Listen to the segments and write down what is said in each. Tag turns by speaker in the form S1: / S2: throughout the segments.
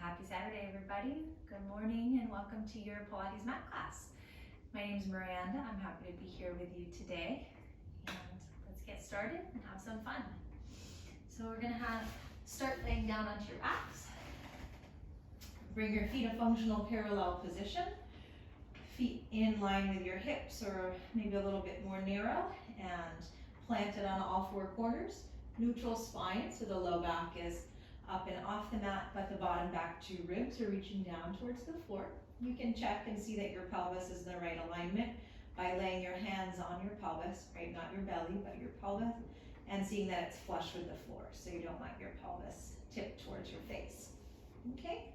S1: Happy Saturday, everybody. Good morning and welcome to your Pilates mat class. My name is Miranda. I'm happy to be here with you today. And let's get started and have some fun. So we're gonna start laying down onto your backs. Bring your feet a functional parallel position. Feet in line with your hips or maybe a little bit more narrow and planted on all four corners. Neutral spine, so the low back is up and off the mat, but the bottom back two ribs are reaching down towards the floor. You can check and see that your pelvis is in the right alignment by laying your hands on your pelvis, right? Not your belly, but your pelvis, and seeing that it's flush with the floor, so you don't want your pelvis tipped towards your face. Okay?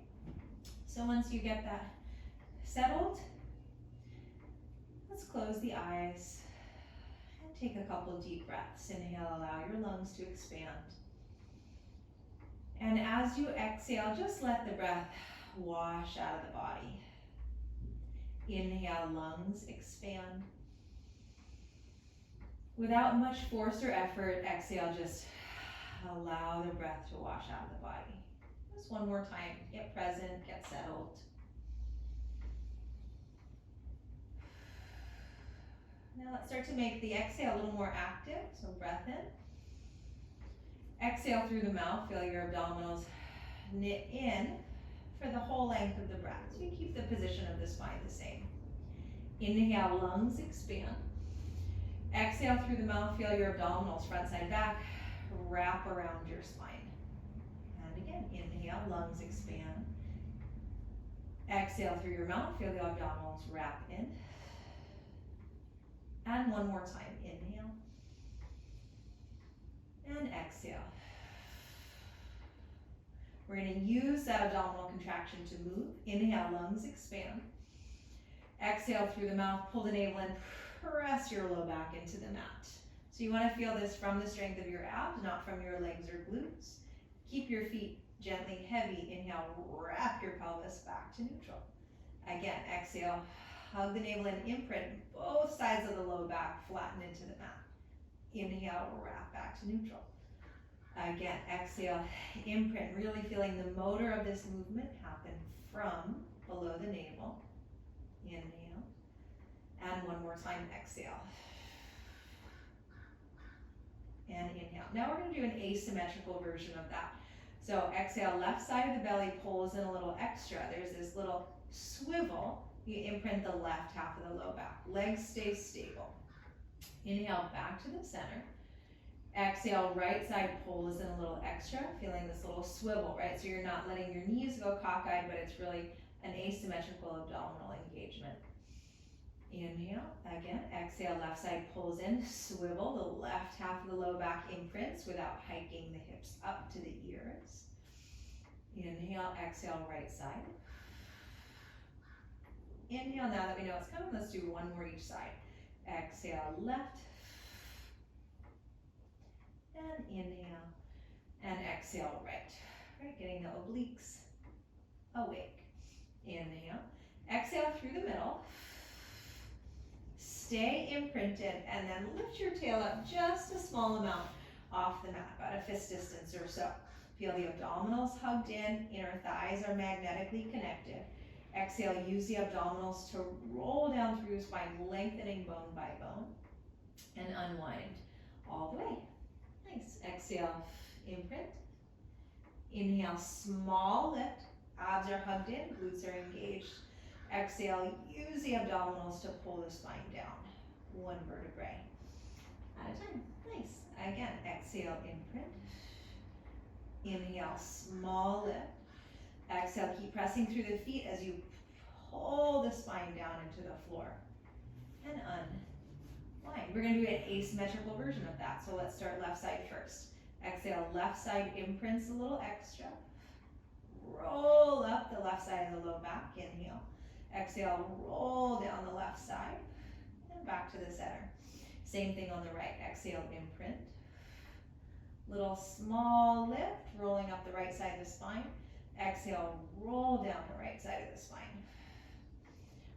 S1: So once you get that settled, let's close the eyes and take a couple deep breaths. Inhale, allow your lungs to expand. And as you exhale, just let the breath wash out of the body. Inhale, lungs expand. Without much force or effort, exhale, just allow the breath to wash out of the body. Just one more time, get present, get settled. Now let's start to make the exhale a little more active, so breath in. Exhale through the mouth, feel your abdominals knit in for the whole length of the breath. So you keep the position of the spine the same. Inhale, lungs expand. Exhale through the mouth, feel your abdominals front side back, wrap around your spine. And again, inhale, lungs expand. Exhale through your mouth, feel the abdominals wrap in. And one more time, inhale. And exhale. We're going to use that abdominal contraction to move. Inhale, lungs expand. Exhale through the mouth, pull the navel in, press your low back into the mat. So you want to feel this from the strength of your abs, not from your legs or glutes. Keep your feet gently heavy. Inhale, wrap your pelvis back to neutral. Again, exhale, hug the navel in, imprint both sides of the low back, flatten into the mat. Inhale, wrap back to neutral. Again, exhale, imprint, really feeling the motor of this movement happen from below the navel. Inhale. And one more time, exhale. And inhale. Now we're going to do an asymmetrical version of that. So exhale, left side of the belly pulls in a little extra. There's this little swivel. You imprint the left half of the low back. Legs stay stable. Inhale, back to the center. Exhale, right side pulls in a little extra, feeling this little swivel, right? So you're not letting your knees go cockeyed, but it's really an asymmetrical abdominal engagement. Inhale, again, exhale, left side pulls in, swivel, the left half of the low back imprints without hiking the hips up to the ears. Inhale, exhale, right side. Inhale, now that we know it's coming, let's do one more each side. Exhale, left. And inhale. And exhale, right. Right, getting the obliques awake. Inhale. Exhale through the middle. Stay imprinted and then lift your tail up just a small amount off the mat, about a fist distance or so. Feel the abdominals hugged in, inner thighs are magnetically connected. Exhale, use the abdominals to roll down through your spine, lengthening bone by bone, and unwind all the way. Nice. Exhale, imprint. Inhale, small lift. Abs are hugged in, glutes are engaged. Exhale, use the abdominals to pull the spine down. One vertebrae at a time. Nice. Again, exhale, imprint. Inhale, small lift. Exhale, keep pressing through the feet as you pull the spine down into the floor. And unwind. We're going to do an asymmetrical version of that. So let's start left side first. Exhale, left side imprints a little extra. Roll up the left side of the low back. Inhale. Exhale, roll down the left side. And back to the center. Same thing on the right. Exhale, imprint. Little small lift, rolling up the right side of the spine. Exhale, roll down the right side of the spine.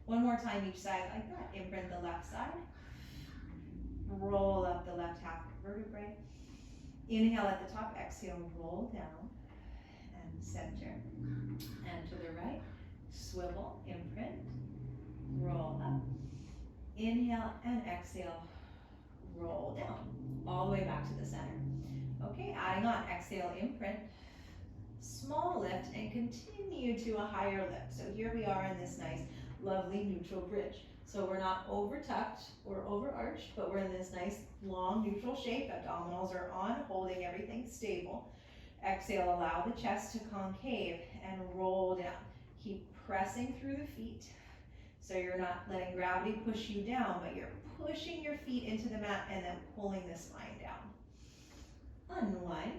S1: One more time each side like that. Imprint the left side. Roll up the left half vertebrae. Inhale at the top, exhale, roll down. And center. And to the right, swivel, imprint, roll up. Inhale and exhale, roll down, all the way back to the center. Okay, adding on, exhale, imprint, small lift, and continue to a higher lift. So here we are in this nice, lovely neutral bridge. So we're not over tucked or over arched, but we're in this nice long neutral shape. Abdominals are on, holding everything stable. Exhale, allow the chest to concave and roll down. Keep pressing through the feet. So you're not letting gravity push you down, but you're pushing your feet into the mat and then pulling the spine down. Unwind,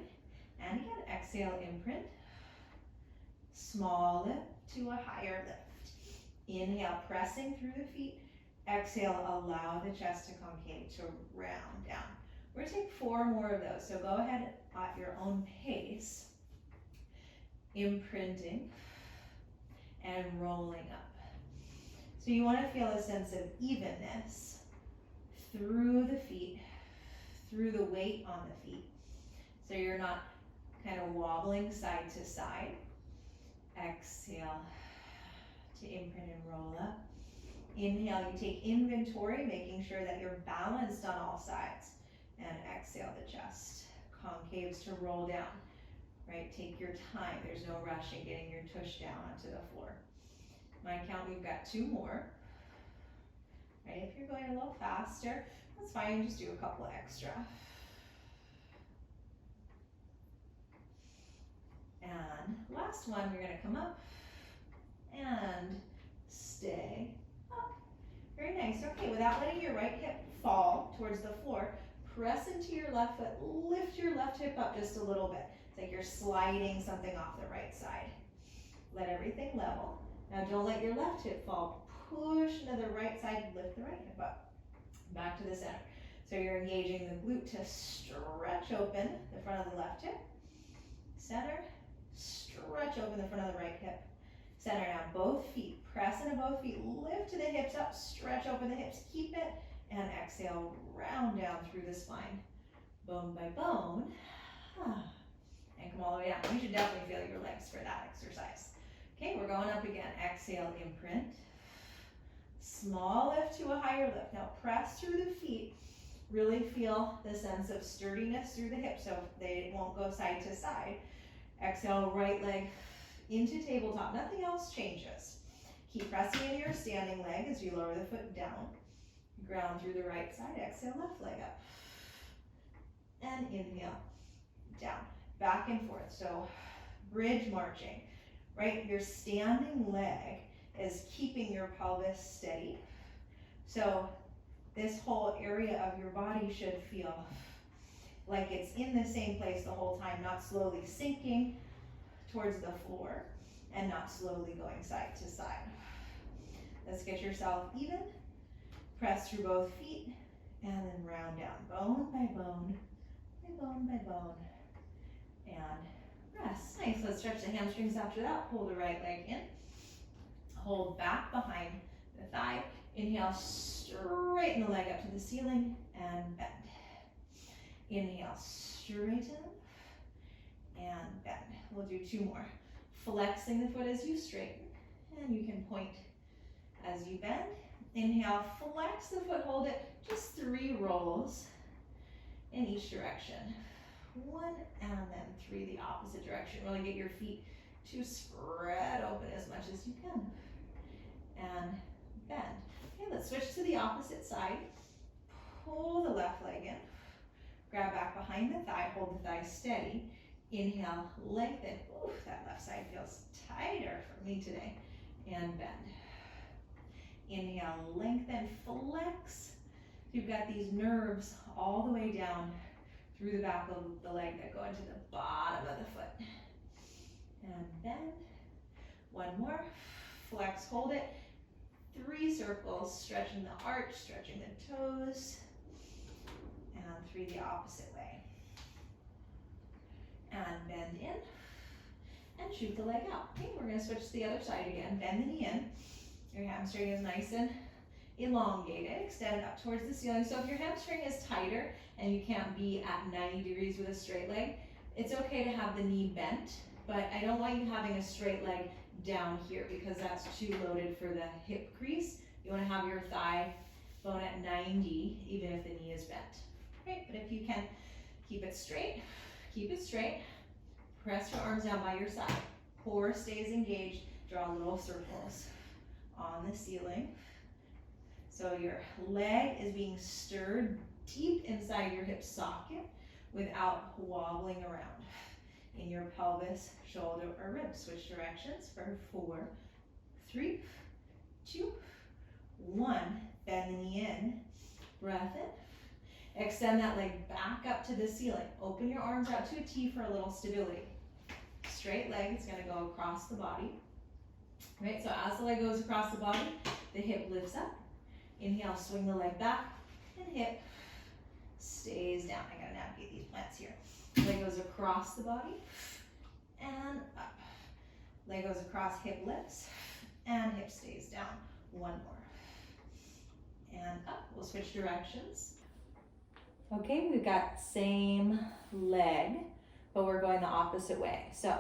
S1: and again, exhale, imprint. Small lift to a higher lift. Inhale, pressing through the feet. Exhale, allow the chest to concave to round down. We're gonna take 4 more of those, so go ahead at your own pace, imprinting and rolling up. So you wanna feel a sense of evenness through the feet, through the weight on the feet. So you're not kind of wobbling side to side. Exhale to imprint and roll up. Inhale, you take inventory, making sure that you're balanced on all sides. And exhale, the chest concaves to roll down, right? Take your time. There's no rush in getting your tush down onto the floor. My count, we've got 2 more. Right, if you're going a little faster, that's fine, just do a couple extra. And last one, we're gonna come up and stay up. Very nice. Okay, without letting your right hip fall towards the floor, press into your left foot, lift your left hip up just a little bit. It's like you're sliding something off the right side. Let everything level. Now don't let your left hip fall. Push into the right side, lift the right hip up. Back to the center. So you're engaging the glute to stretch open the front of the left hip. Center, stretch open the front of the right hip. Center now, both feet, press into both feet, lift to the hips up, stretch open the hips, keep it, and exhale, round down through the spine, bone by bone, and come all the way down. You should definitely feel your legs for that exercise. Okay, we're going up again. Exhale, imprint, small lift to a higher lift. Now press through the feet, really feel the sense of sturdiness through the hips so they won't go side to side. Exhale, right leg into tabletop, nothing else changes. Keep pressing into your standing leg as you lower the foot down. Ground through the right side, exhale, left leg up. And inhale, down, back and forth. So bridge marching, right? Your standing leg is keeping your pelvis steady. So this whole area of your body should feel like it's in the same place the whole time, not slowly sinking towards the floor and not slowly going side to side. Let's get yourself even. Press through both feet and then round down, bone by bone, by bone by bone, and rest. Nice, let's stretch the hamstrings after that. Pull the right leg in, hold back behind the thigh. Inhale, straighten the leg up to the ceiling and bend. Inhale, straighten and bend. We'll do 2 more. Flexing the foot as you straighten, and you can point as you bend. Inhale, flex the foot, hold it, just 3 rolls in each direction. 1 and then 3 the opposite direction. Really get your feet to spread open as much as you can. And bend. Okay, let's switch to the opposite side. Pull the left leg in. Grab back behind the thigh, hold the thigh steady. Inhale, lengthen. Ooh, that left side feels tighter for me today. And bend. Inhale, lengthen, flex. You've got these nerves all the way down through the back of the leg that go into the bottom of the foot. And bend. 1 more. Flex, hold it. 3 circles, stretching the arch, stretching the toes. And 3 the opposite way. And bend in. And shoot the leg out. Okay, we're going to switch to the other side again. Bend the knee in. Your hamstring is nice and elongated. Extend it up towards the ceiling. So if your hamstring is tighter and you can't be at 90 degrees with a straight leg, it's okay to have the knee bent but I don't want you having a straight leg down here because that's too loaded for the hip crease. You want to have your thigh bone at 90, even if the knee is bent. Right, but if you can, keep it straight, press your arms down by your side, core stays engaged, draw little circles on the ceiling. So your leg is being stirred deep inside your hip socket without wobbling around in your pelvis, shoulder, or ribs. Switch directions for 4, 3, 2, 1. Bend the knee in, breath in. Extend that leg back up to the ceiling. Open your arms out to a T for a little stability. Straight leg is going to go across the body. Right, so as the leg goes across the body, the hip lifts up. Inhale, swing the leg back, and hip stays down. I gotta navigate these plants here. Leg goes across the body, and up. Leg goes across, hip lifts, and hip stays down. One more. And up, we'll switch directions. Okay, we've got same leg, but we're going the opposite way. So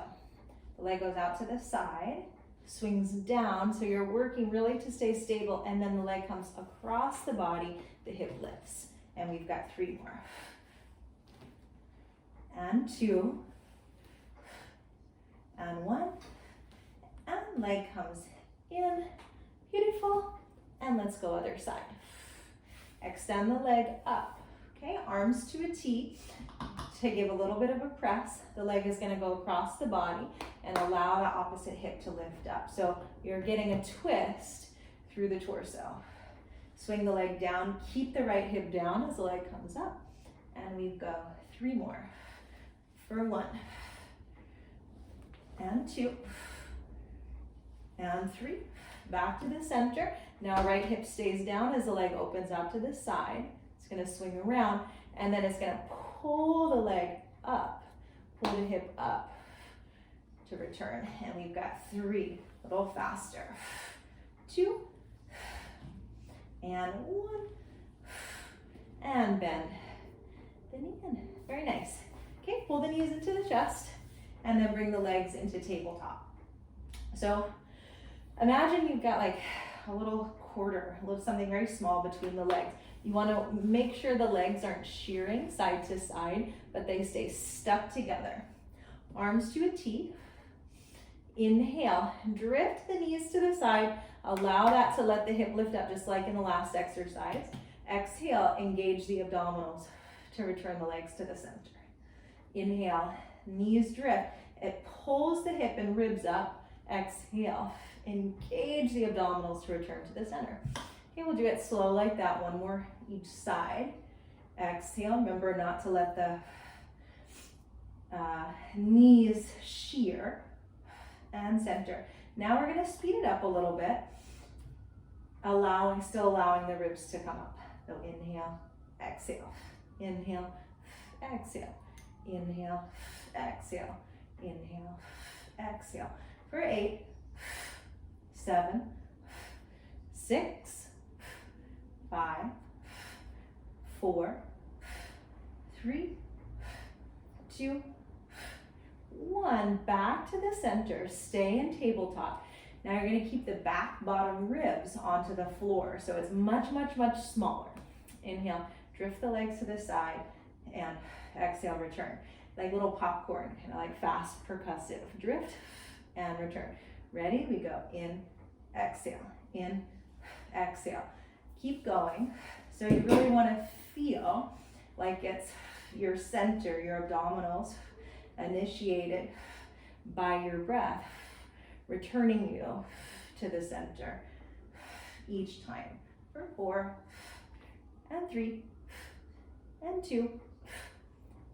S1: the leg goes out to the side, swings down, so you're working really to stay stable, and then the leg comes across the body, the hip lifts. And we've got 3 more. And 2. And 1. And leg comes in. Beautiful. And let's go other side. Extend the leg up. Okay, arms to a T to give a little bit of a press. The leg is going to go across the body and allow the opposite hip to lift up. So you're getting a twist through the torso. Swing the leg down, keep the right hip down as the leg comes up. And we go 3 more. For 1. And 2. And 3. Back to the center. Now right hip stays down as the leg opens out to the side. It's going to swing around, and then it's going to pull the leg up, pull the hip up to return. And we've got 3, a little faster. 2, and 1, and bend the knee in. Very nice. Okay, pull the knees into the chest, and then bring the legs into tabletop. So imagine you've got like a little quarter, something very small between the legs. You want to make sure the legs aren't shearing side to side, but they stay stuck together. Arms to a T. Inhale, drift the knees to the side. Allow that to let the hip lift up just like in the last exercise. Exhale, engage the abdominals to return the legs to the center. Inhale, knees drift. It pulls the hip and ribs up. Exhale, engage the abdominals to return to the center. Okay, we'll do it slow like that. 1 more each side. Exhale, remember not to let the knees shear. And center. Now we're going to speed it up a little bit, still allowing the ribs to come up. So inhale, exhale, inhale, exhale, inhale, exhale, inhale, exhale. For 8, 7, 6, 5, 4, 3, 2, 1. Back to the center. Stay in tabletop. Now you're going to keep the back bottom ribs onto the floor, so it's much, much, much smaller. Inhale, drift the legs to the side, and exhale, return. Like little popcorn, kind of like fast percussive. Drift and return. Ready? We go in, exhale, in, exhale. Keep going. So you really want to feel like it's your center, your abdominals, initiated by your breath, returning you to the center each time. For 4, and 3, and 2,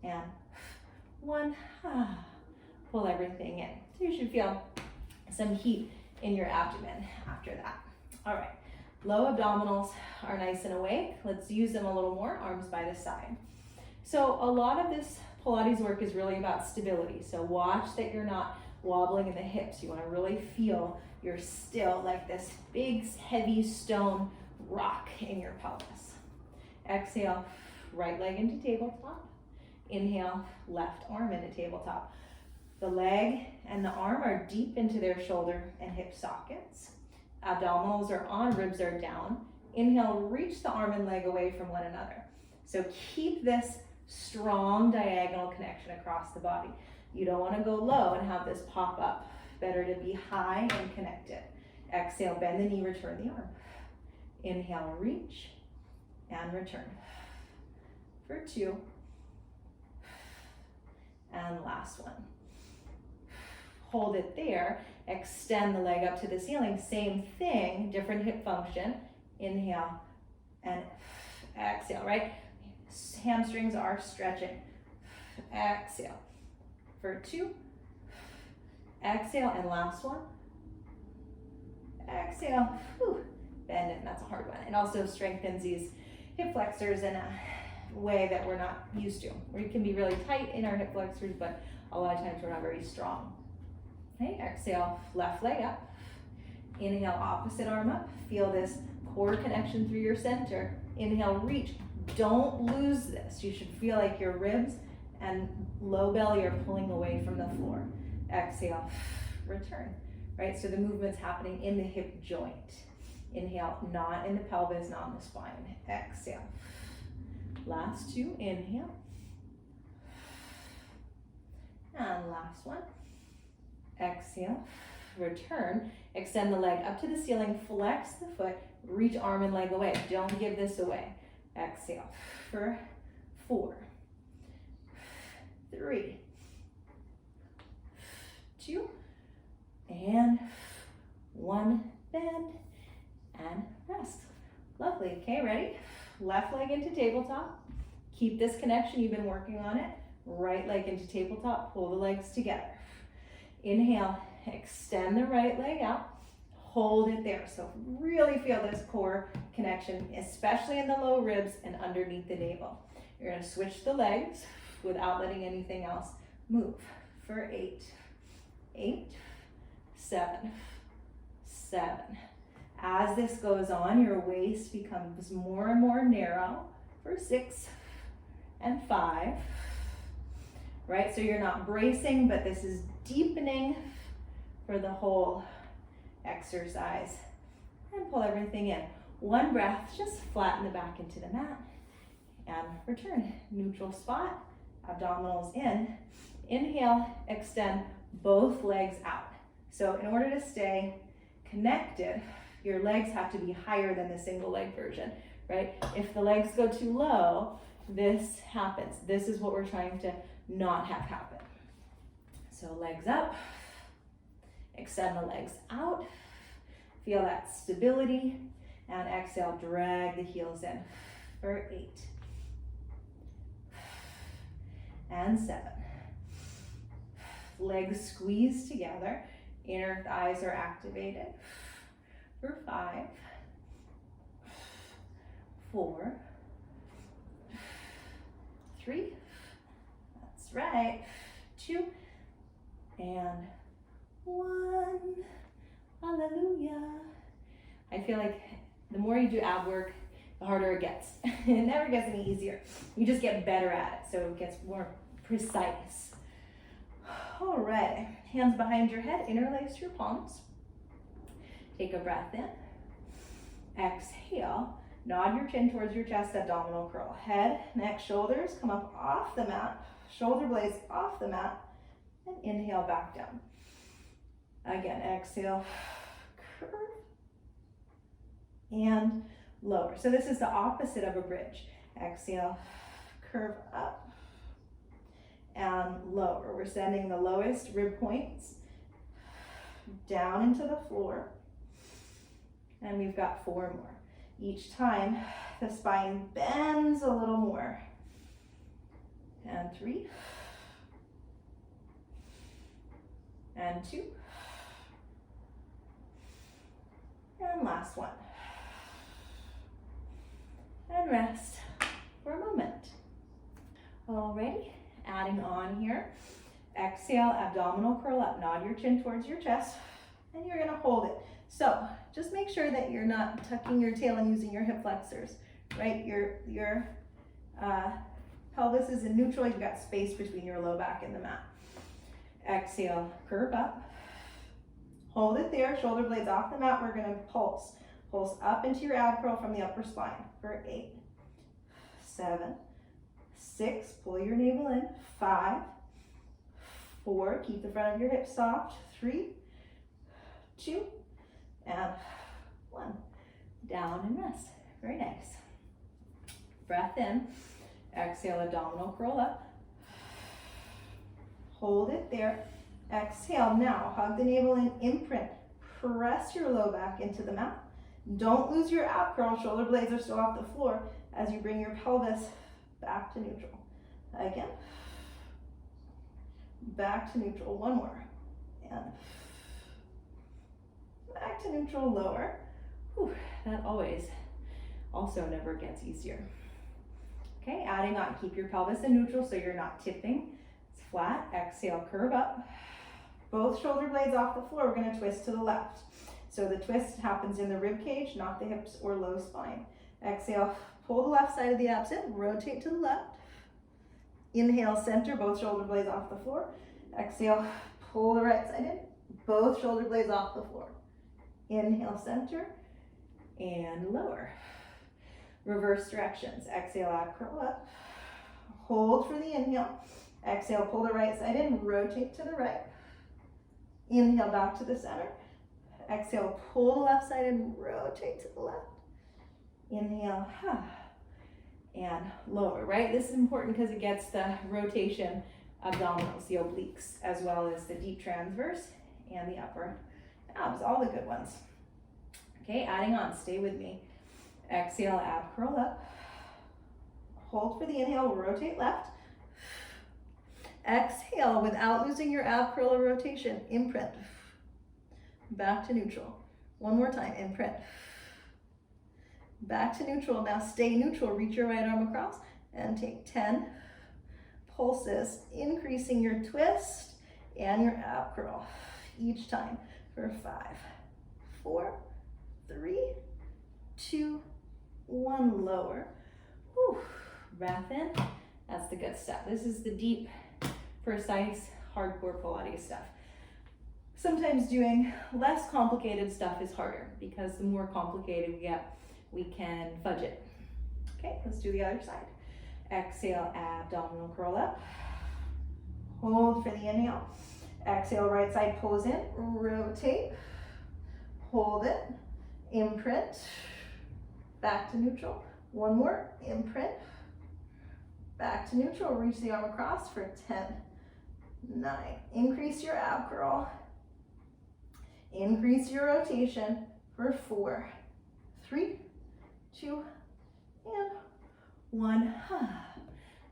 S1: and 1. Pull everything in. So you should feel some heat in your abdomen after that. All right, low abdominals are nice and awake. Let's use them a little more, arms by the side. So a lot of this Pilates work is really about stability. So watch that you're not wobbling in the hips. You want to really feel you're still like this big, heavy stone rock in your pelvis. Exhale, right leg into tabletop. Inhale, left arm into tabletop. The leg and the arm are deep into their shoulder and hip sockets. Abdominals are on, ribs are down. Inhale, reach the arm and leg away from one another. So keep this strong diagonal connection across the body. You don't want to go low and have this pop up. Better to be high and connected. Exhale, bend the knee, return the arm. Inhale, reach and return. For 2. And last one. Hold it there. Extend the leg up to the ceiling. Same thing, different hip function. Inhale and exhale, right? Hamstrings are stretching. Exhale. For 2. Exhale, and last one. Exhale. Whew. Bend it, that's a hard one. It also strengthens these hip flexors in a way that we're not used to. We can be really tight in our hip flexors, but a lot of times we're not very strong. Okay, exhale, left leg up. Inhale, opposite arm up. Feel this core connection through your center. Inhale, reach. Don't lose this. You should feel like your ribs and low belly are pulling away from the floor. Exhale, return, right? So the movement's happening in the hip joint. Inhale, not in the pelvis, not in the spine. Exhale. Last 2, inhale. And last one. Exhale, return. Extend the leg up to the ceiling, flex the foot, reach arm and leg away. Don't give this away. Exhale for 4, 3, 2, and 1. Bend and rest. Lovely. Okay, ready? Left leg into tabletop. Keep this connection. You've been working on it. Right leg into tabletop. Pull the legs together. Inhale. Extend the right leg out. Hold it there. So really feel this core connection, especially in the low ribs and underneath the navel. You're going to switch the legs without letting anything else move. For 8, 8, 7, 7. As this goes on, your waist becomes more and more narrow. For 6 and 5, right? So you're not bracing, but this is deepening for the whole exercise. And pull everything in. 1 breath, just flatten the back into the mat. And return. Neutral spot, abdominals in. Inhale, extend both legs out. So in order to stay connected, your legs have to be higher than the single leg version, right? If the legs go too low, this happens. This is what we're trying to not have happen. So legs up, extend the legs out, feel that stability, and exhale, drag the heels in for 8 and 7. Legs squeeze together, inner thighs are activated. For 5, 4, 3, that's right, 2, and 1. Hallelujah. I feel like the more you do ab work, the harder it gets. It never gets any easier. You just get better at it, so it gets more precise. All right, hands behind your head, interlace your palms. Take a breath in. Exhale. Nod your chin towards your chest, abdominal curl. Head, neck, shoulders come up off the mat. Shoulder blades off the mat. And inhale back down. Again, exhale. Curve. And lower. So this is the opposite of a bridge. Exhale. Curve up. And lower. We're sending the lowest rib points down into the floor. And we've got 4 more. Each time, the spine bends a little more. And 3. And 2. And last one. And rest for a moment. Alrighty, adding on here. Exhale, abdominal curl up. Nod your chin towards your chest. And you're gonna hold it. So just make sure that you're not tucking your tail and using your hip flexors, right? Your pelvis is in neutral. You've got space between your low back and the mat. Exhale, curve up. Hold it there, shoulder blades off the mat. We're gonna pulse. Pulse up into your ab curl from the upper spine for 8, 7, 6, pull your navel in, 5, 4, keep the front of your hips soft, 3, 2, and 1. Down and rest. Very nice. Breath in. Exhale, abdominal curl up. Hold it there. Exhale. Now hug the navel in, imprint. Press your low back into the mat. Don't lose your ab curl. Shoulder blades are still off the floor as you bring your pelvis back to neutral. Again. Back to neutral. One more. And back to neutral, lower. Whew, that always also never gets easier. Okay, adding on, keep your pelvis in neutral so you're not tipping. It's flat. Exhale, curve up. Both shoulder blades off the floor. We're going to twist to the left. So the twist happens in the rib cage, not the hips or low spine. Exhale, pull the left side of the abs in, rotate to the left. Inhale, center, both shoulder blades off the floor. Exhale, pull the right side in, both shoulder blades off the floor. Inhale, center, and lower. Reverse directions. Exhale, ab curl up. Hold for the inhale. Exhale, pull the right side in, rotate to the right. Inhale, back to the center. Exhale, pull the left side and rotate to the left. Inhale, and lower, right? This is important because it gets the rotation abdominals, the obliques, as well as the deep transverse and the upper abs, all the good ones. Okay, adding on, stay with me. Exhale, ab curl up. Hold for the inhale, rotate left. Exhale, without losing your ab curl or rotation, imprint. Back to neutral. One more time, imprint. Back to neutral. Now stay neutral. Reach your right arm across and take 10 pulses, increasing your twist and your ab curl each time for 5, 4, 3, 2, 1, lower. Whew. Breath in. That's the good stuff. This is the deep, precise, hardcore Pilates stuff. Sometimes doing less complicated stuff is harder because the more complicated we get, we can fudge it. Okay, let's do the other side. Exhale, abdominal curl up. Hold for the inhale. Exhale, right side pulls in, rotate. Hold it, imprint. Back to neutral. One more, imprint. Back to neutral, reach the arm across for 10, 9. Increase your ab curl. Increase your rotation for 4, 3, 2, and 1.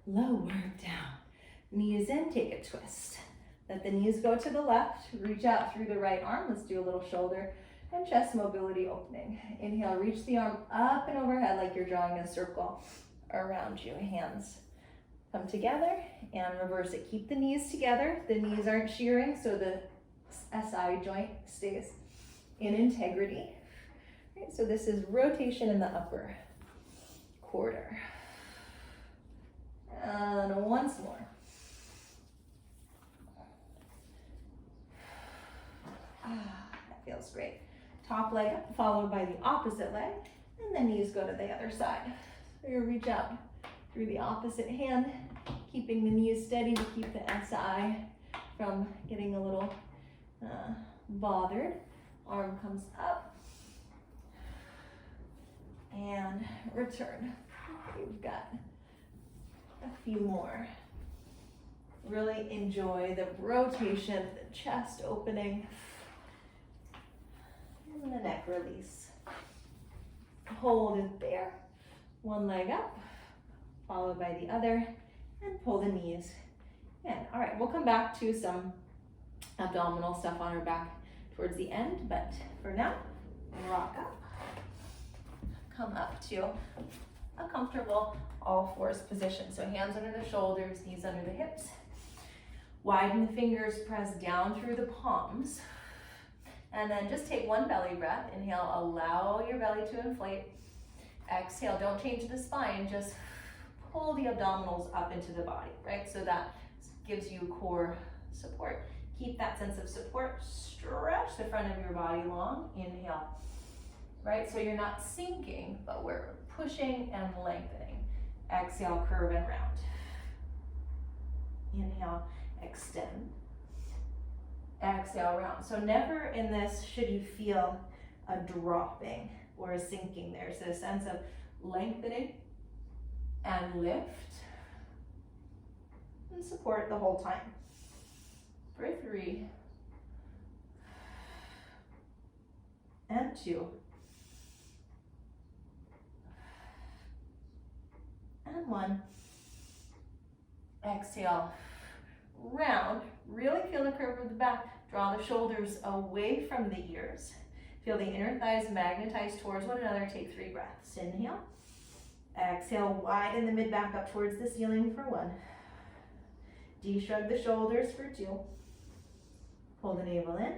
S1: Lower down. Knees in, take a twist. Let the knees go to the left. Reach out through the right arm. Let's do a little shoulder and chest mobility opening. Inhale, reach the arm up and overhead like you're drawing a circle around you. Hands come together and reverse it. Keep the knees together. The knees aren't shearing, so the SI joint stays in integrity. Right, so this is rotation in the upper quarter. And once more. That feels great. Top leg up, followed by the opposite leg, and the knees go to the other side. So you reach out through the opposite hand, keeping the knees steady to keep the SI from getting a little bothered. Arm comes up and return. We've got a few more. Really enjoy the rotation, the chest opening, and the neck release. Hold it there. One leg up, followed by the other, and pull the knees in. All right, we'll come back to some abdominal stuff on our back towards the end, but for now, rock up. Come up to a comfortable all fours position. So hands under the shoulders, knees under the hips. Widen the fingers, press down through the palms. And then just take one belly breath. Inhale, allow your belly to inflate. Exhale, don't change the spine, just pull the abdominals up into the body, right? So that gives you core support.
S2: Keep that sense of support. Stretch the front of your body long. Inhale. Right, so you're not sinking, but we're pushing and lengthening. Exhale, curve and round. Inhale, extend. Exhale, round. So never in this should you feel a dropping or a sinking. There's a sense of lengthening and lift and support the whole time. For 3 and 2 and 1. Exhale, round. Really feel the curve of the back. Draw the shoulders away from the ears. Feel the inner thighs magnetize towards one another. Take 3 breaths. Inhale. Exhale, widen the mid back up towards the ceiling for 1. De-shrug the shoulders for 2. Pull the navel in.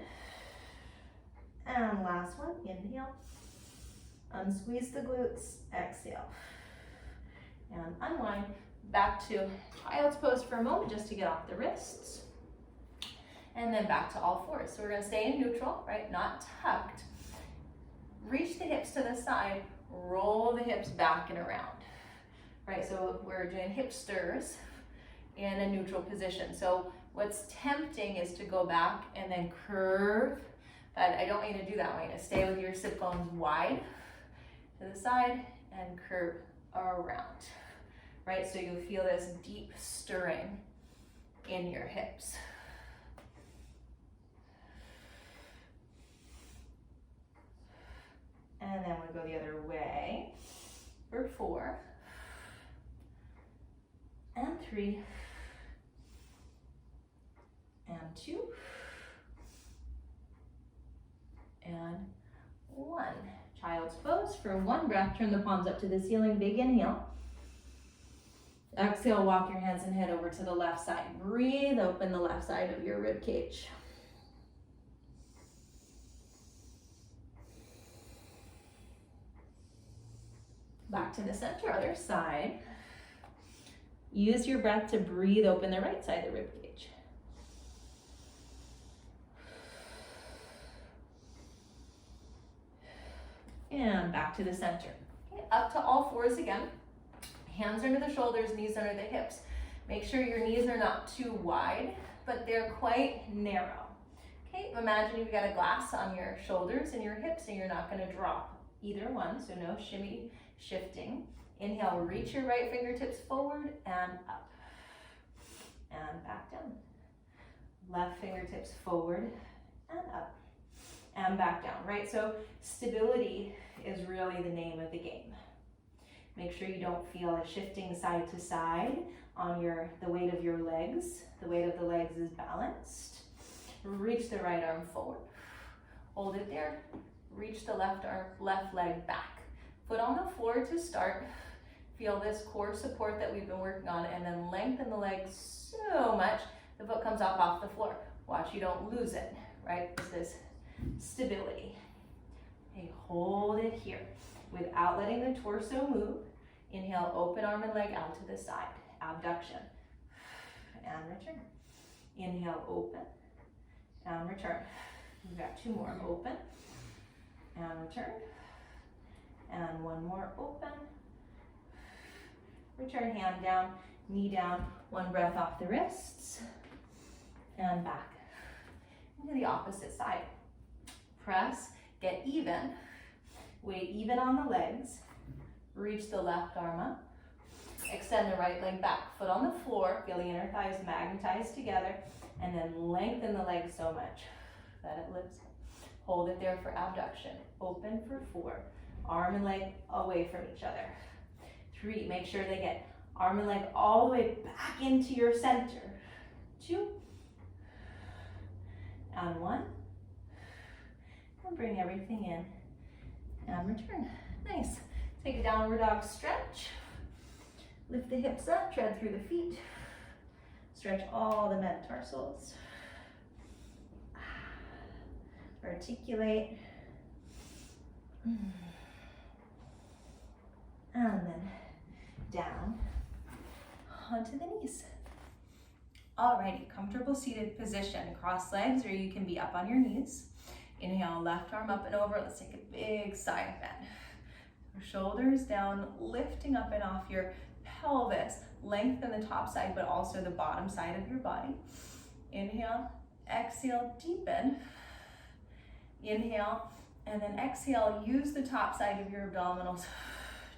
S2: And last one, inhale. Unsqueeze the glutes. Exhale. And unwind. Back to child's pose for a moment just to get off the wrists. And then back to all fours. So we're going to stay in neutral, right? Not tucked. Reach the hips to the side. Roll the hips back and around. Right, so we're doing hip stirs in a neutral position. So what's tempting is to go back and then curve. But I don't want you to do that. I want you to stay with your sit bones wide to the side and curve around. Right, so you'll feel this deep stirring in your hips. And then we'll go the other way for 4 and 3 and 2 and 1. Child's pose for 1 breath. Turn the palms up to the ceiling. Big inhale. Exhale, walk your hands and head over to the left side. Breathe, open the left side of your rib cage. Back to the center, other side. Use your breath to breathe, open the right side of the rib cage. And back to the center. Okay, up to all fours again. Hands under the shoulders, knees under the hips. Make sure your knees are not too wide, but they're quite narrow. Okay, imagine you've got a glass on your shoulders and your hips and you're not going to drop either one, so no shimmy, shifting. Inhale, reach your right fingertips forward and up. And back down. Left fingertips forward and up. And back down, right? So stability is really the name of the game. Make sure you don't feel a shifting side to side on the weight of your legs. The weight of the legs is balanced. Reach the right arm forward. Hold it there. Reach the left leg back. Foot on the floor to start. Feel this core support that we've been working on, and then lengthen the leg so much the foot comes up off the floor. Watch you don't lose it, right? This is stability. Okay, hold it here. Without letting the torso move, inhale, open arm and leg out to the side, abduction, and return. Inhale, open, and return. We've got 2 more, open, and return, and 1 more, open, return, hand down, knee down, 1 breath off the wrists, and back. To the opposite side. Press, get even. Weight even on the legs. Reach the left arm up. Extend the right leg back. Foot on the floor. Feel the inner thighs magnetize together. And then lengthen the leg so much that it lifts. Hold it there for abduction. Open for 4. Arm and leg away from each other. 3. Make sure they get arm and leg all the way back into your center. 2. And 1. And bring everything in. And return. Nice. Take a downward dog stretch. Lift the hips up, tread through the feet. Stretch all the metatarsals. Articulate. And then down onto the knees. Alrighty, comfortable seated position, cross legs, or you can be up on your knees. Inhale, left arm up and over. Let's take a big side bend. Shoulders down, lifting up and off your pelvis. Lengthen the top side, but also the bottom side of your body. Inhale, exhale, deepen. Inhale, and then exhale, use the top side of your abdominals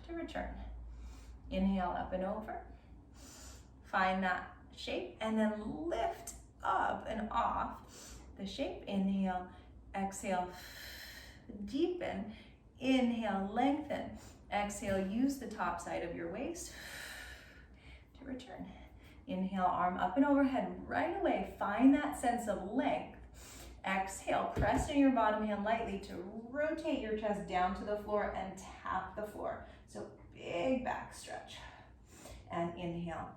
S2: to return. Inhale, up and over. Find that shape, and then lift up and off the shape. Inhale, exhale, deepen. Inhale, lengthen. Exhale, use the top side of your waist to return. Inhale, arm up and overhead right away. Find that sense of length. Exhale, press in your bottom hand lightly to rotate your chest down to the floor and tap the floor. So big back stretch. And inhale,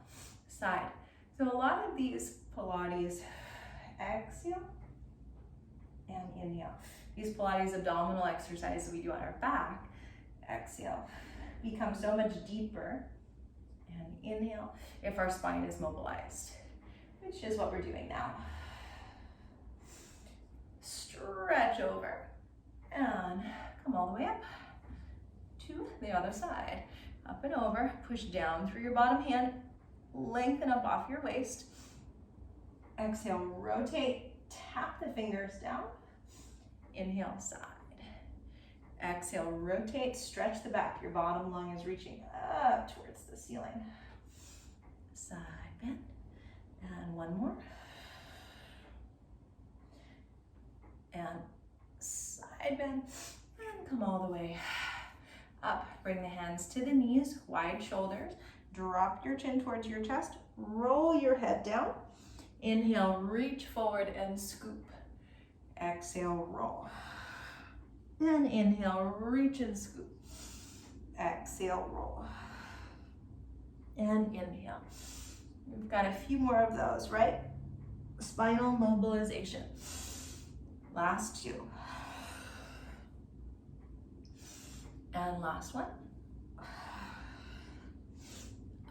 S2: side. So a lot of these Pilates, exhale and inhale. These Pilates abdominal exercises we do on our back, exhale, become so much deeper. And inhale if our spine is mobilized, which is what we're doing now. Stretch over and come all the way up to the other side. Up and over, push down through your bottom hand, lengthen up off your waist. Exhale, rotate, tap the fingers down. Inhale, side. Exhale, rotate, stretch the back. Your bottom lung is reaching up towards the ceiling. Side bend, and one more. And side bend, and come all the way up. Bring the hands to the knees, wide shoulders. Drop your chin towards your chest. Roll your head down. Inhale, reach forward and scoop. Exhale, roll. And inhale, reach and scoop. Exhale, roll. And inhale. We've got a few more of those, right? Spinal mobilization. Last two. And last one.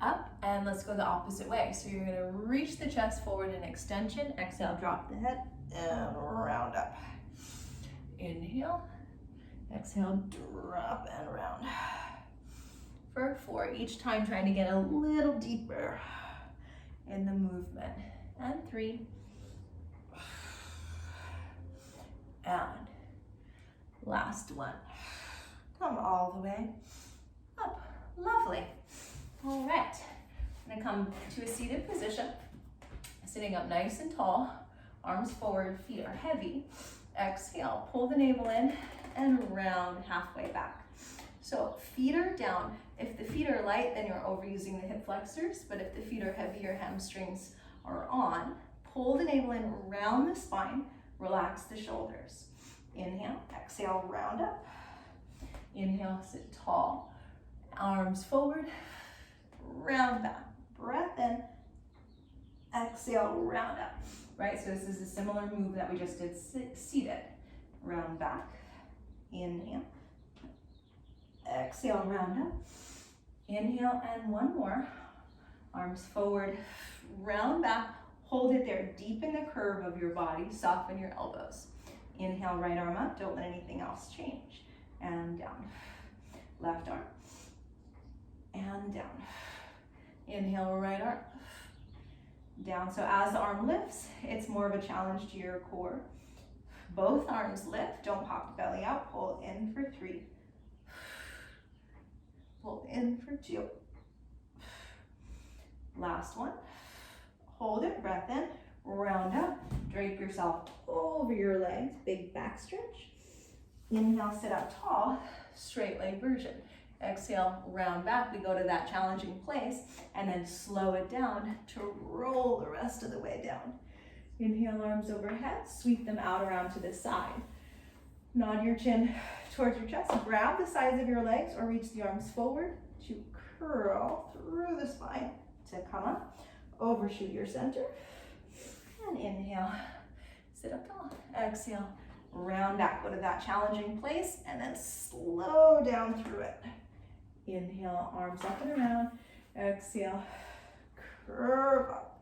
S2: Up, and let's go the opposite way. So you're gonna reach the chest forward in extension. Exhale, drop the head, and round up. Inhale, exhale, drop and round. For 4, each time trying to get a little deeper in the movement. And 3. And last one. Come all the way up. Lovely. All right. I'm gonna come to a seated position. Sitting up nice and tall. Arms forward, feet are heavy. Exhale, pull the navel in and round halfway back. So feet are down. If the feet are light, then you're overusing the hip flexors. But if the feet are heavy, your hamstrings are on. Pull the navel in, round the spine, relax the shoulders. Inhale, exhale, round up. Inhale, sit tall. Arms forward, round back. Breath in, exhale, round up. Right, so this is a similar move that we just did seated. Round back, inhale. Exhale, round up. Inhale, and one more. Arms forward, round back. Hold it there. Deepen the curve of your body. Soften your elbows. Inhale, right arm up. Don't let anything else change. And down. Left arm. And down. Inhale, right arm. Down. So as the arm lifts, it's more of a challenge to your core. Both arms lift. Don't pop the belly out. Pull in for 3. Pull in for 2. Last one. Hold it, breath in, round up, drape yourself over your legs, big back stretch. Inhale, sit up tall, straight leg version. Exhale, round back, we go to that challenging place, and then slow it down to roll the rest of the way down. Inhale, arms overhead, sweep them out around to the side. Nod your chin towards your chest, grab the sides of your legs or reach the arms forward to curl through the spine to come up. Overshoot your center. And inhale, sit up tall. Exhale, round back, go to that challenging place, and then slow down through it. Inhale, arms up and around. Exhale, curve up.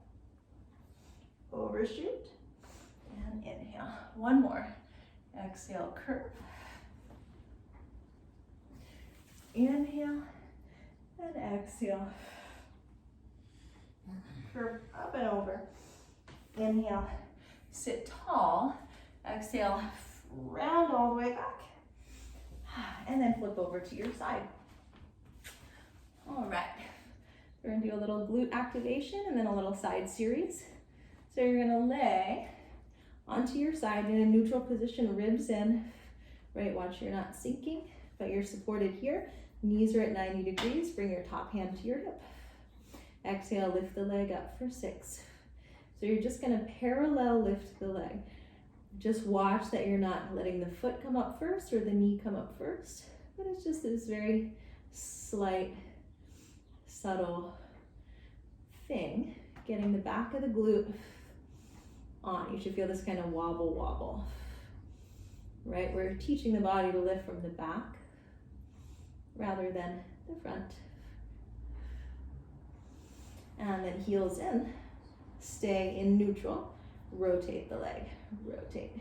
S2: overshoot, and inhale. One more. Exhale, curve. Inhale, and exhale. Curve up and over. Inhale, sit tall. Exhale, round all the way back. And then flip over to your side. All right, we're gonna do a little glute activation and then a little side series. So you're gonna lay onto your side in a neutral position, ribs in, right? Watch you're not sinking, but you're supported here. Knees are at 90 degrees, bring your top hand to your hip. Exhale, lift the leg up for 6. So you're just gonna parallel lift the leg. Just watch that you're not letting the foot come up first or the knee come up first, but it's just this very slight, subtle thing, getting the back of the glute on. You should feel this kind of wobble wobble, right? We're teaching the body to lift from the back rather than the front. And then heels in, stay in neutral, rotate the leg, rotate.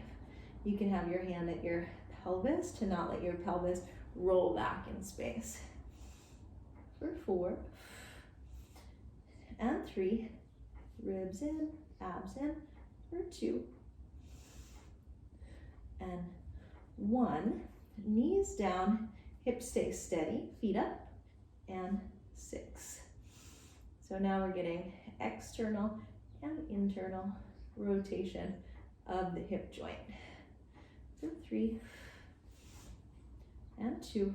S2: You can have your hand at your pelvis to not let your pelvis roll back in space. For 4 and 3, ribs in, abs in, for 2 and 1, knees down, hips stay steady, feet up, and 6. So now we're getting external and internal rotation of the hip joint. For 3 and 2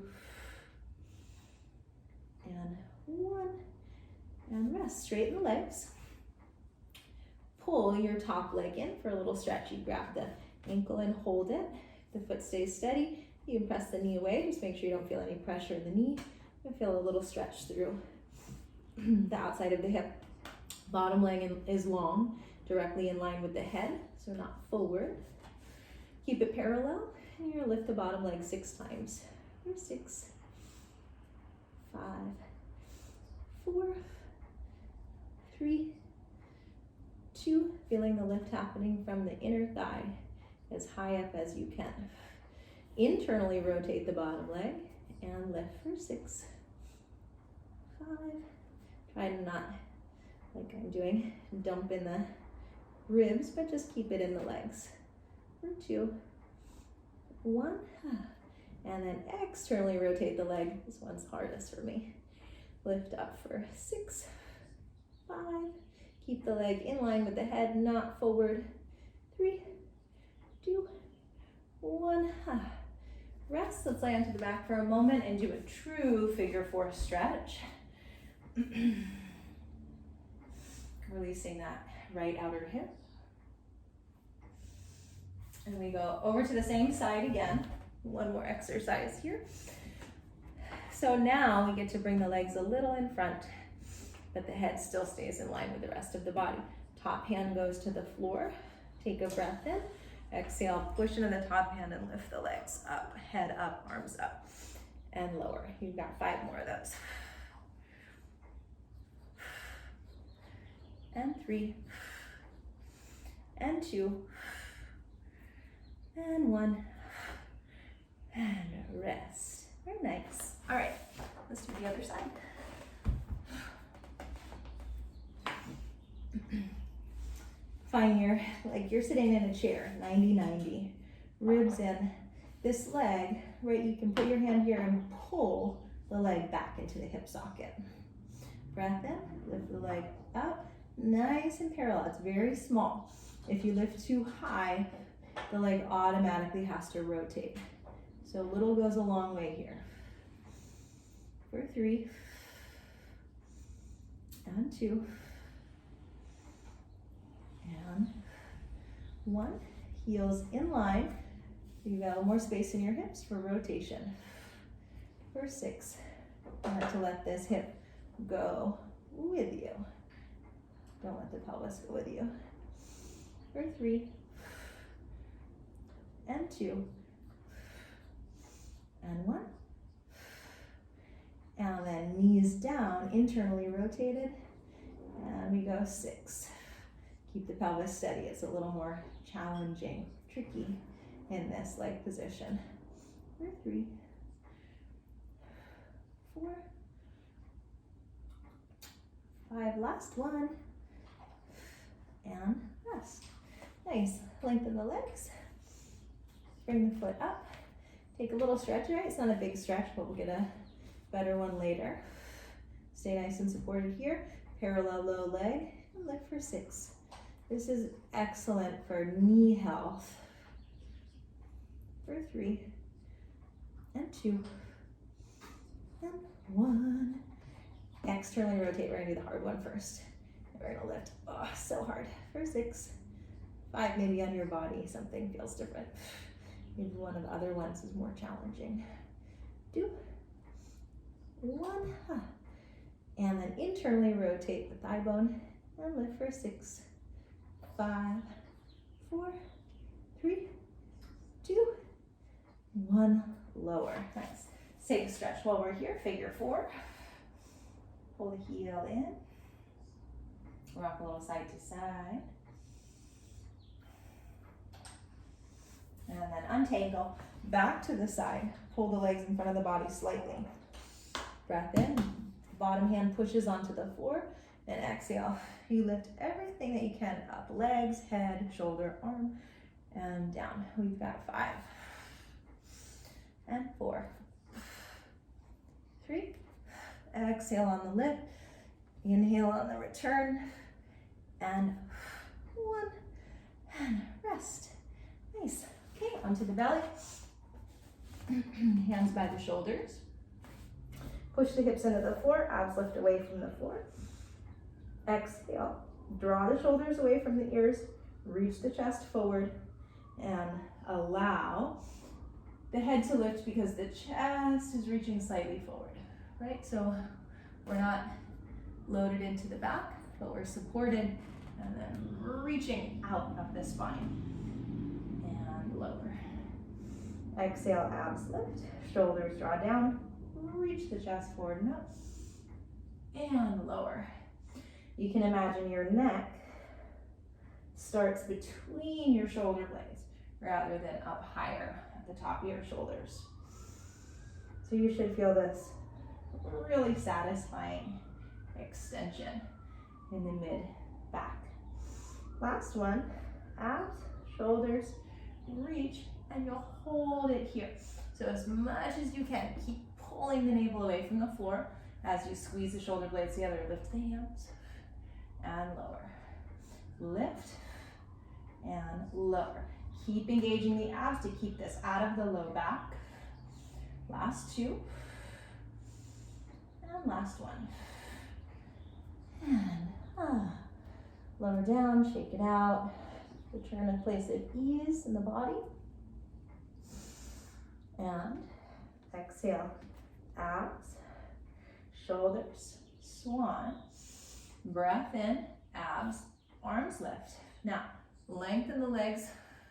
S2: and 1, and rest. Straighten the legs. Pull your top leg in for a little stretch. You grab the ankle and hold it. The foot stays steady. You can press the knee away. Just make sure you don't feel any pressure in the knee. You feel a little stretch through the outside of the hip. Bottom leg is long, directly in line with the head, so not forward. Keep it parallel, and you're gonna lift the bottom leg 6 times. For 6, 5, 4, 3, 2, feeling the lift happening from the inner thigh as high up as you can. Internally rotate the bottom leg and lift for 6, 5. Try to not, like I'm doing, dump in the ribs, but just keep it in the legs. For 2, 1, and then externally rotate the leg. This one's hardest for me. Lift up for 6, 5. Keep the leg in line with the head, not forward. 3, 2, 1. Rest. Let's lay onto the back for a moment and do a true figure 4 stretch. Releasing that right outer hip. And we go over to the same side again. One more exercise here. So now we get to bring the legs a little in front, but the head still stays in line with the rest of the body. Top hand goes to the floor. Take a breath in. Exhale, push into the top hand and lift the legs up. Head up, arms up, and lower. You've got 5 more of those. And 3, and 2, and 1, and rest. Very nice. All right, let's do the other side. Find your, like you're sitting in a chair, 90-90, ribs in. This leg, right, you can put your hand here and pull the leg back into the hip socket. Breath in, lift the leg up. Nice and parallel, it's very small. If you lift too high, the leg automatically has to rotate. So little goes a long way here. For 3, and 2, and 1. Heels in line. You've got a little more space in your hips for rotation. For 6, start to let this hip go with you. Don't let the pelvis go with you. For 3, and 2, and 1. And then knees down, internally rotated. And we go 6.
S1: Keep the pelvis steady. It's a little more challenging, tricky in this leg position. For 3, 4, 5, last one, and rest. Nice, lengthen the legs, bring the foot up, take a little stretch, right? It's not a big stretch, but we'll get a better one later. Stay nice and supported here, parallel low leg, and lift for 6. This is excellent for knee health. For 3, and 2, and 1. Externally rotate. We're gonna do the hard one first. And we're gonna lift. Oh, so hard. For 6, 5, maybe on your body, something feels different. Maybe one of the other ones is more challenging. 2, 1, and then internally rotate the thigh bone and lift for 6, 5, 4, 3, 2, 1, lower. Nice. Take a stretch while we're here. Figure 4. Pull the heel in. Rock a little side to side. And then untangle. Back to the side. Pull the legs in front of the body slightly. Breath in. Bottom hand pushes onto the floor. And exhale. You lift everything that you can up. Legs, head, shoulder, arm, and down. We've got 5. And 4. 3. Exhale on the lift. Inhale on the return. And 1. And rest. Nice. Okay, onto the belly. Hands by the shoulders. Push the hips into the floor. Abs lift away from the floor. Exhale. Draw the shoulders away from the ears. Reach the chest forward. And allow the head to lift because the chest is reaching slightly forward, right? So we're not loaded into the back, but we're supported and then reaching out of the spine and lower. Exhale, abs lift, shoulders draw down, reach the chest forward and up, and lower. You can imagine your neck starts between your shoulder blades rather than up higher at the top of your shoulders. So you should feel this really satisfying extension in the mid back. Last one, abs, shoulders, reach, and you'll hold it here. So as much as you can, keep pulling the navel away from the floor as you squeeze the shoulder blades together. Lift the hands and lower. Lift and lower. Keep engaging the abs to keep this out of the low back. Last 2. And last 1. And lower down, shake it out. Return a place of ease in the body. And exhale, abs, shoulders, swan. Breath in, abs, arms lift. Now, lengthen the legs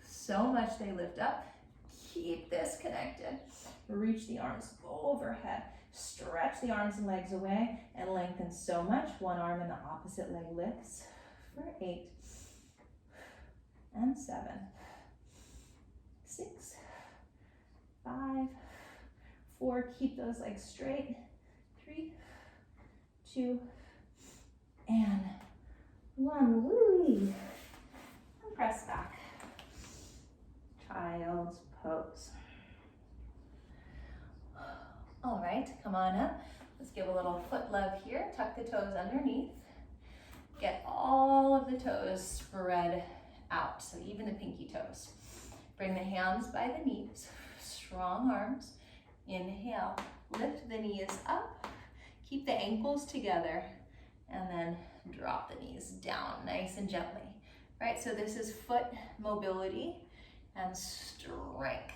S1: so much they lift up. Keep this connected. Reach the arms overhead. Stretch the arms and legs away and lengthen so much. One arm and the opposite leg lifts for 8 and 7, 6, 5, 4. Keep those legs straight. 3, 2, and 1. Woo-wee. And press back. Child's pose. All right, come on up. Let's give a little foot love here. Tuck the toes underneath. Get all of the toes spread out, so even the pinky toes. Bring the hands by the knees, strong arms. Inhale, lift the knees up. Keep the ankles together, and then drop the knees down nice and gently. Right, so this is foot mobility and strength.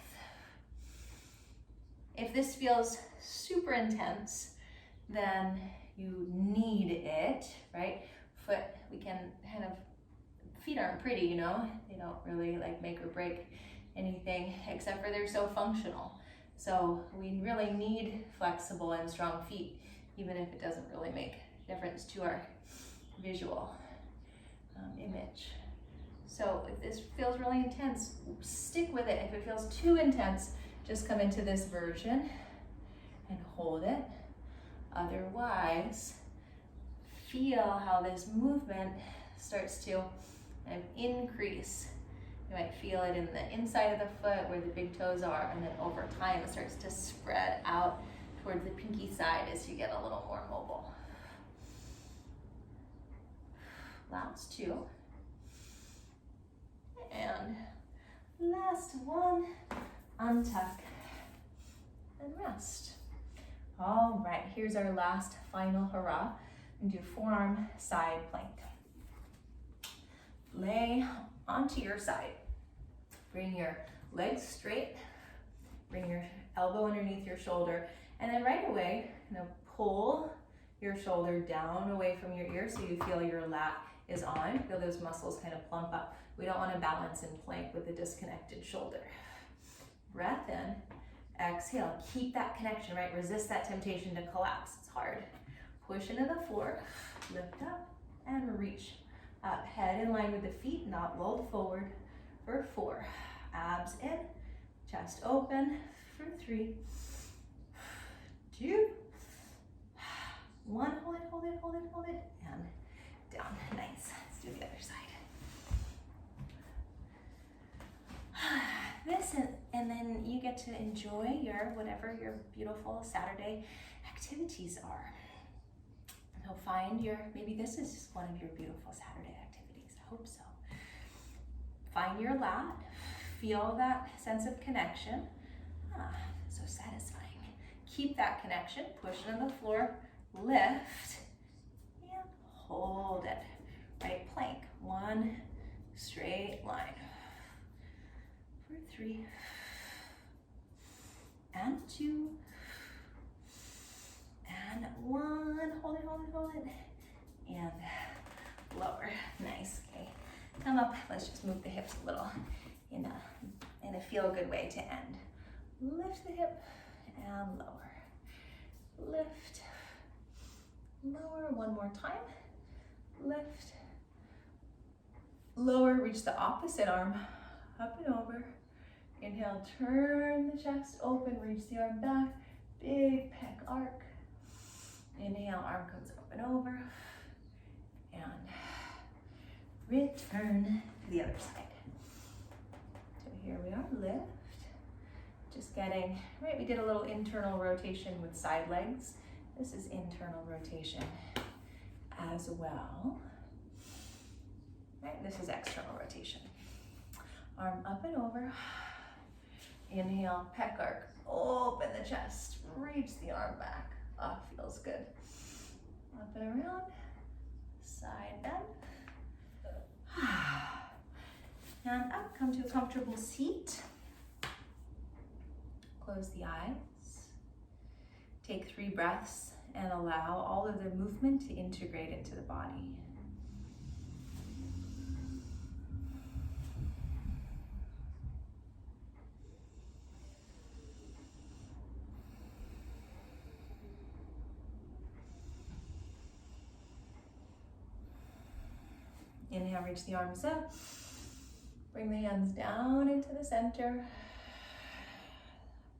S1: If this feels super intense, then you need it, right? Foot, we can kind of, feet aren't pretty, you know? They don't really like make or break anything except for they're so functional. So we really need flexible and strong feet, even if it doesn't really make a difference to our visual image.
S2: So if this feels really intense, stick with it. If it feels too intense, just come into this version and hold it. Otherwise, feel how this movement starts to increase. You might feel it in the inside of the foot where the big toes are, and then over time it starts to spread out towards the pinky side as you get a little more mobile. Last two. And last one, untuck and rest. All right, here's our last final hurrah. And do forearm side plank. Lay onto your side. Bring your legs straight. Bring your elbow underneath your shoulder. And then right away, pull your shoulder down away from your ear so you feel your lat is on. Feel those muscles kind of plump up. We don't want to balance in plank with a disconnected shoulder. Breath in. Exhale. Keep that connection, right? Resist that temptation to collapse. It's hard. Push into the floor. Lift up and reach up. Head in line with the feet, not rolled forward for 4. Abs in. Chest open for 3, 2, 1. Hold it, hold it, hold it, hold it. And down. Nice. Let's do the other side. This and then you get to enjoy whatever your beautiful Saturday activities are. So find maybe this is one of your beautiful Saturday activities. I hope so. Find your lat. Feel that sense of connection. So satisfying. Keep that connection. Push it on the floor. Lift and hold it. Right plank. 1 straight line. For 3 and 2 and 1. Hold it, hold it, hold it. And lower. Nice. Okay. Come up. Let's just move the hips a little in a feel-good way to end. Lift the hip and lower. Lift. Lower. One more time. Lift. Lower. Reach the opposite arm. Up and over. Inhale, turn the chest open, reach the arm back, big pec arc. Inhale, arm comes up and over. And return to the other side. So here we are, lift. Just getting, right, we did a little internal rotation with side legs. This is internal rotation as well. Right, this is external rotation. Arm up and over. Inhale, pec arc, open the chest, reach the arm back. Ah, feels good. Up and around, side bend. And up, come to a comfortable seat. Close the eyes. Take 3 breaths and allow all of the movement to integrate into the body. Inhale, reach the arms up. Bring the hands down into the center.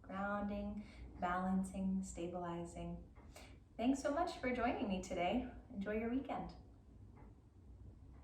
S2: Grounding, balancing, stabilizing. Thanks so much for joining me today. Enjoy your weekend.